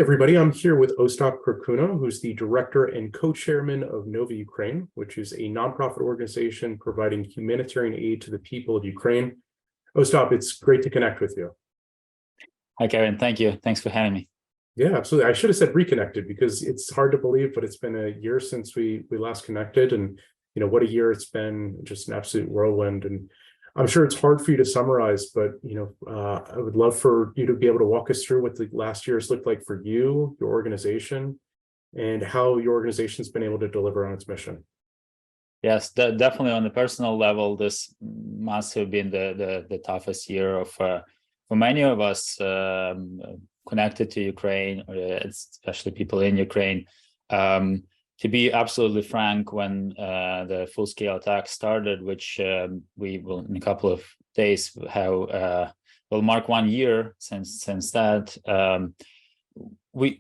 everybody. I'm here with Ostap Korkuna, who's the director and co-chairman of Nova Ukraine, which is a nonprofit organization providing humanitarian aid to the people of Ukraine. Ostap, it's great to connect with you. Hi, Kevin. Thank you. Thanks for having me. Yeah, absolutely. I should have said reconnected because it's hard to believe, but it's been a year since we last connected, and what a year it's been. Just an absolute whirlwind. And I'm sure it's hard for you to summarize, but I would love for you to be able to walk us through what the last year has looked like for you, your organization, and how your organization's been able to deliver on its mission. Yes, definitely on the personal level, this must have been the toughest year for many of us connected to Ukraine, especially people in Ukraine. To be absolutely frank, when the full-scale attack started, which we will in a couple of days will mark 1 year since that, we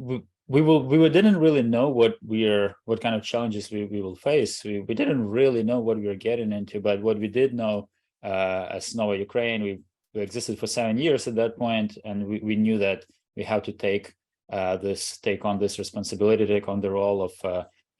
didn't really know what kind of challenges we will face. We didn't really know what we were getting into, but what we did know as Nova Ukraine, we existed for 7 years at that point, and we knew that we have to take on this responsibility, take on the role of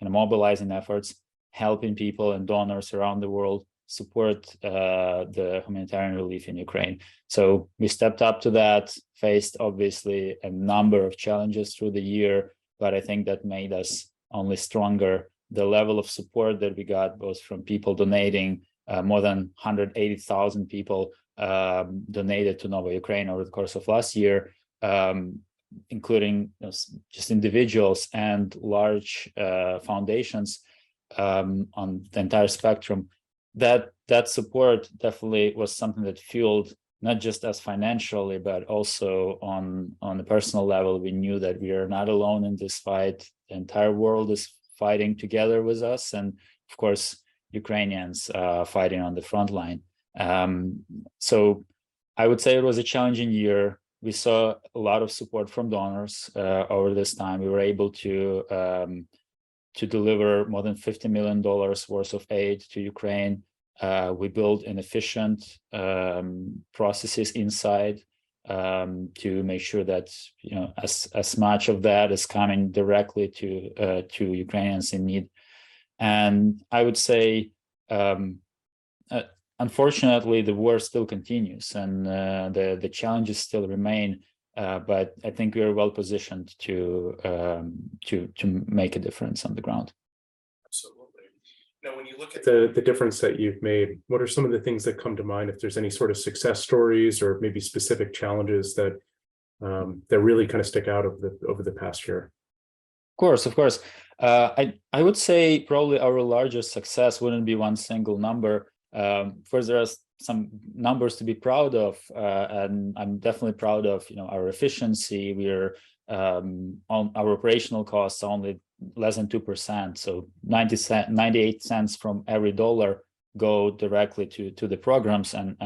mobilizing efforts, helping people and donors around the world support the humanitarian relief in Ukraine. So we stepped up to that, faced obviously a number of challenges through the year, but I think that made us only stronger. The level of support that we got, both from people donating, more than 180,000 people donated to Nova Ukraine over the course of last year, including just individuals and large foundations on the entire spectrum. That support definitely was something that fueled not just us financially, but also on a personal level. We knew that we are not alone in this fight. The entire world is fighting together with us, and of course, Ukrainians fighting on the front line. So I would say it was a challenging year. We saw a lot of support from donors over this time. We were able to deliver more than $50 million worth of aid to Ukraine. We built an efficient processes inside to make sure that as much of that is coming directly to Ukrainians in need. And I would say, unfortunately, the war still continues, and the challenges still remain. But I think we are well positioned to make a difference on the ground. Absolutely. Now, when you look at the difference that you've made, what are some of the things that come to mind? If there's any sort of success stories or maybe specific challenges that really kind of stick out over the past year? Of course. I would say probably our largest success wouldn't be one single number. First, there are some numbers to be proud of, and I'm definitely proud of our efficiency. We're on our operational costs only less than 2%, so 98 cents from every dollar go directly to the programs and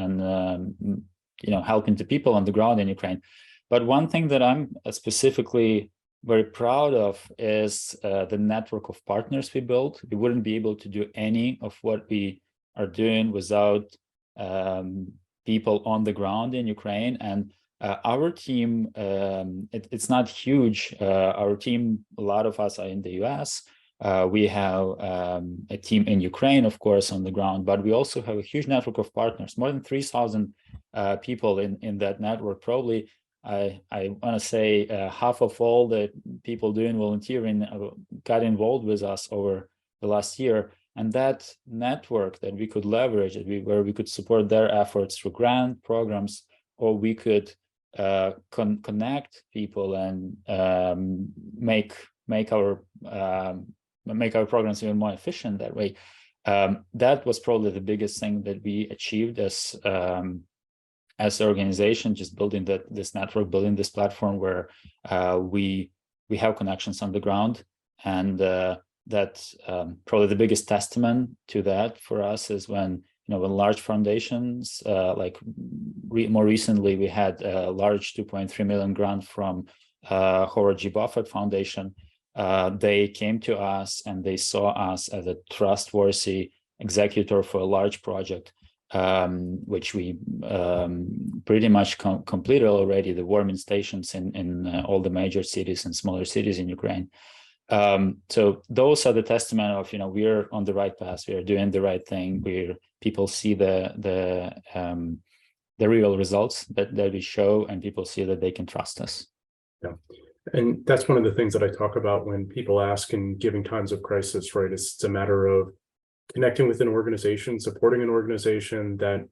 helping the people on the ground in Ukraine. But one thing that I'm specifically very proud of is the network of partners we built. We wouldn't be able to do any of what we are doing without people on the ground in Ukraine. And our team, it's not huge. Our team, a lot of us are in the US. We have a team in Ukraine, of course, on the ground, but we also have a huge network of partners, more than 3,000 people in that network. Probably, I want to say half of all the people doing volunteering got involved with us over the last year. And that network that we could leverage, where we could support their efforts through grant programs, or we could connect people and make our programs even more efficient that way. That was probably the biggest thing that we achieved as an organization, just building this network, building this platform where we have connections on the ground. And that's probably the biggest testament to that for us is when large foundations, like more recently, we had a large 2.3 million grant from Howard G. Buffett Foundation. They came to us and they saw us as a trustworthy executor for a large project, which we pretty much completed already the warming stations in all the major cities and smaller cities in Ukraine. So those are the testament of, we're on the right path, we are doing the right thing, where people see the real results that we show, and people see that they can trust us. Yeah. And that's one of the things that I talk about when people ask in giving times of crisis, right? It's a matter of connecting with an organization, supporting an organization that,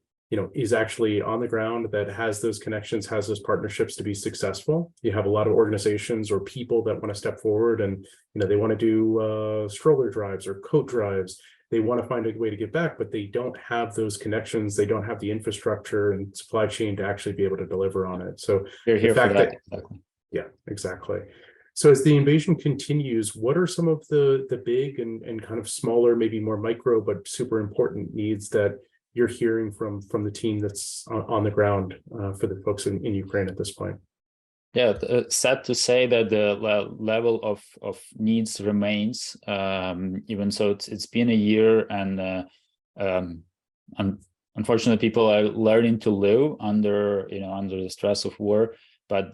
is actually on the ground, that has those connections, has those partnerships to be successful. You have a lot of organizations or people that want to step forward and, they want to do stroller drives or coat drives. They want to find a way to give back, but they don't have those connections. They don't have the infrastructure and supply chain to actually be able to deliver on it. So we're here for that. Exactly. Yeah, exactly. So as the invasion continues, what are some of the big and kind of smaller, maybe more micro, but super important needs that you're hearing from the team that's on the ground for the folks in Ukraine at this point? Yeah, sad to say that the level of needs remains. Even so, it's been a year, and unfortunately, people are learning to live under the stress of war. But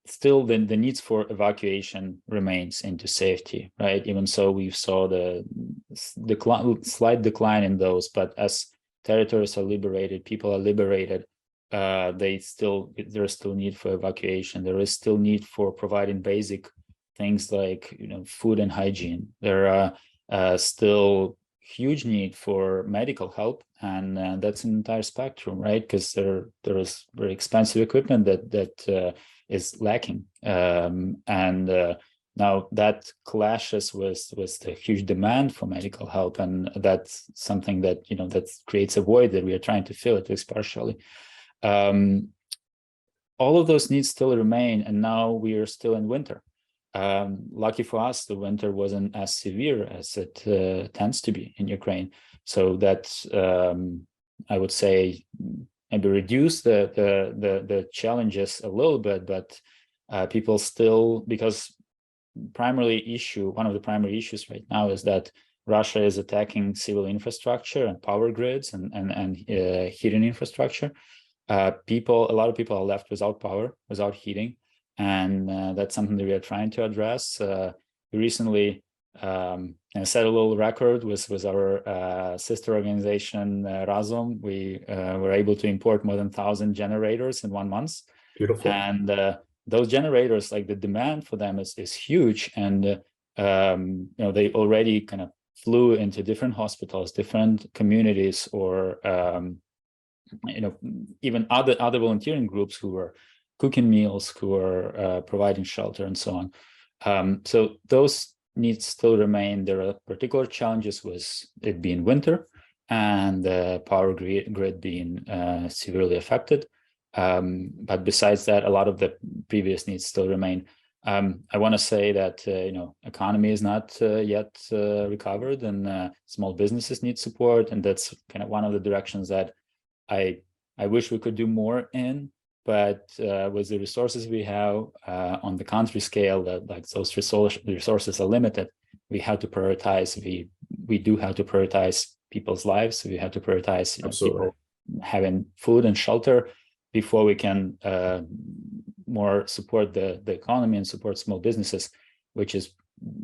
still the needs for evacuation remains into safety, right? Even so, we saw the slight decline in those, but as territories are liberated, people are liberated, there's still need for evacuation. There is still need for providing basic things like food and hygiene. There are still huge need for medical help, and that's an entire spectrum, right? Because there is very expensive equipment that is lacking, and now that clashes with the huge demand for medical help, and that's something that that creates a void that we are trying to fill, at least partially. All of those needs still remain, and now we are still in winter. Lucky for us, the winter wasn't as severe as it tends to be in Ukraine, so that I would say maybe reduce the challenges a little bit, but people still, because one of the primary issues right now is that Russia is attacking civil infrastructure and power grids and heating infrastructure. A lot of people are left without power, without heating, and that's something that we are trying to address. We recently set a little record with our sister organization, Razom. We were able to import more than 1,000 generators in 1 month. Beautiful. And those generators, like the demand for them is huge. And they already kind of flew into different hospitals, different communities, or even other volunteering groups who were cooking meals, who are providing shelter, and so on. So those needs still remain. There are particular challenges with it being winter and the power grid being severely affected. But besides that, a lot of the previous needs still remain. I want to say that economy is not yet recovered, and small businesses need support, and that's kind of one of the directions that I wish we could do more in. But with the resources we have on the country scale, that like those resources are limited, we have to prioritize. We do have to prioritize people's lives. We have to prioritize people having food and shelter before we can more support the economy and support small businesses, which is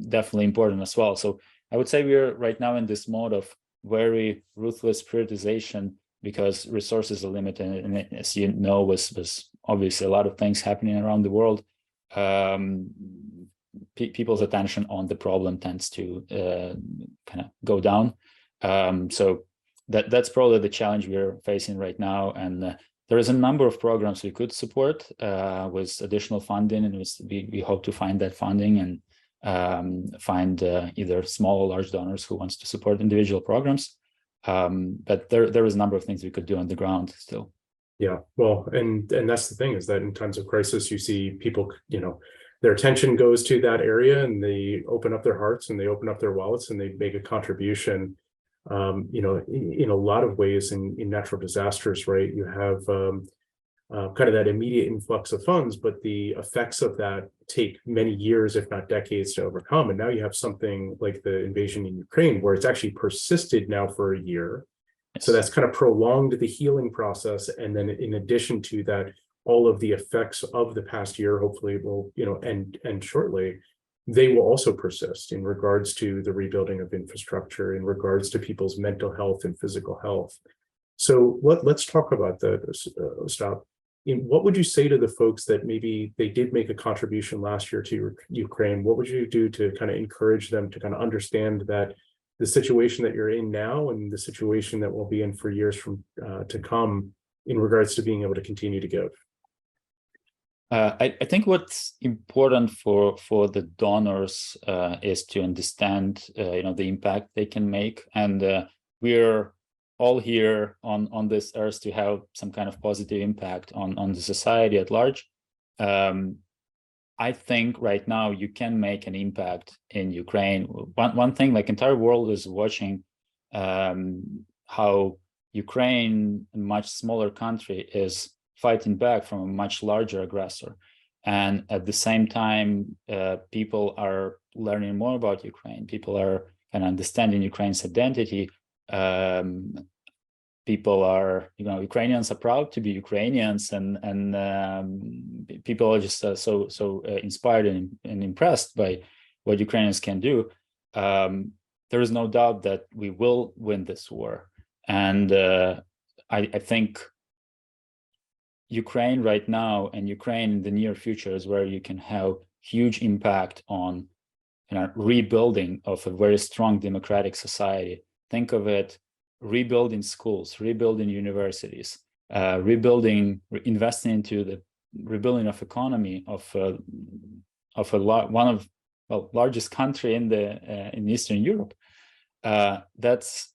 definitely important as well. So I would say we're right now in this mode of very ruthless prioritization, because resources are limited, and as you know, was obviously a lot of things happening around the world. People's attention on the problem tends to kind of go down. So that's probably the challenge we're facing right now. And there is a number of programs we could support with additional funding, and we hope to find that funding and find either small or large donors who wants to support individual programs. But there is a number of things we could do on the ground still. Yeah, well, and that's the thing, is that in times of crisis, you see people, their attention goes to that area, and they open up their hearts and they open up their wallets and they make a contribution. In a lot of ways in natural disasters, right? You have kind of that immediate influx of funds, but the effects of that take many years, if not decades, to overcome. And now you have something like the invasion in Ukraine, where it's actually persisted now for a year. So that's kind of prolonged the healing process. And then in addition to that, all of the effects of the past year, hopefully will, end shortly, they will also persist in regards to the rebuilding of infrastructure, in regards to people's mental health and physical health. So let's talk about this, Ostap. What would you say to the folks that maybe they did make a contribution last year to Ukraine? What would you do to kind of encourage them to kind of understand that the situation that you're in now and the situation that we'll be in for years to come in regards to being able to continue to give? I think what's important for the donors is to understand, the impact they can make, and we're all here on this earth to have some kind of positive impact on the society at large. I think right now you can make an impact in Ukraine. One thing, like entire world is watching how Ukraine, a much smaller country, is fighting back from a much larger aggressor. And at the same time, people are learning more about Ukraine. People are kind of understanding Ukraine's identity. People are, Ukrainians are proud to be Ukrainians, and people are just so inspired and impressed by what Ukrainians can do. There is no doubt that we will win this war, and I think Ukraine right now and Ukraine in the near future is where you can have huge impact on rebuilding of a very strong democratic society. Think of it: rebuilding schools, rebuilding universities, investing into the rebuilding of economy of one of largest country in Eastern Europe. That's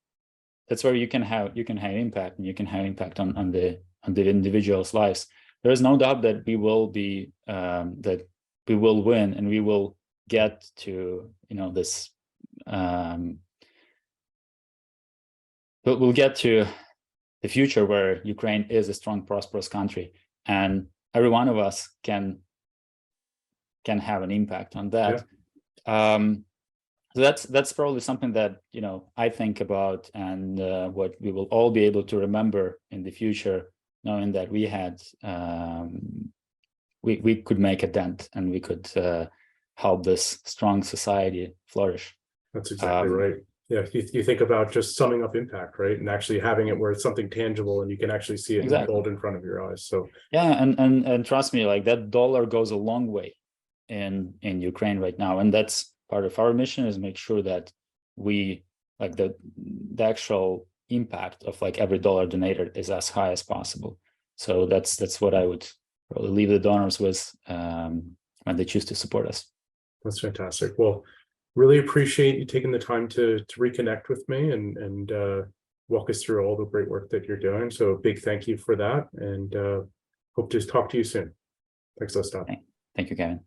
where you can have impact, and you can have impact on the individuals' lives. There is no doubt that we will be that we will win, and we will get to this. We'll get to the future where Ukraine is a strong, prosperous country, and every one of us can have an impact on that. Yeah. So that's probably something that I think about, and what we will all be able to remember in the future, knowing that we had we could make a dent, and we could help this strong society flourish. That's exactly right. Yeah, you think about just summing up impact, right, and actually having it where it's something tangible and you can actually see it unfold in front of your eyes. So yeah, and trust me, like that dollar goes a long way in Ukraine right now, and that's part of our mission, is make sure that we the actual impact of every dollar donated is as high as possible. So that's what I would probably leave the donors with when they choose to support us. That's fantastic. Well, really appreciate you taking the time to reconnect with me and walk us through all the great work that you're doing. So a big thank you for that, and hope to talk to you soon. Thanks, Ostap. Thank you, Kevin.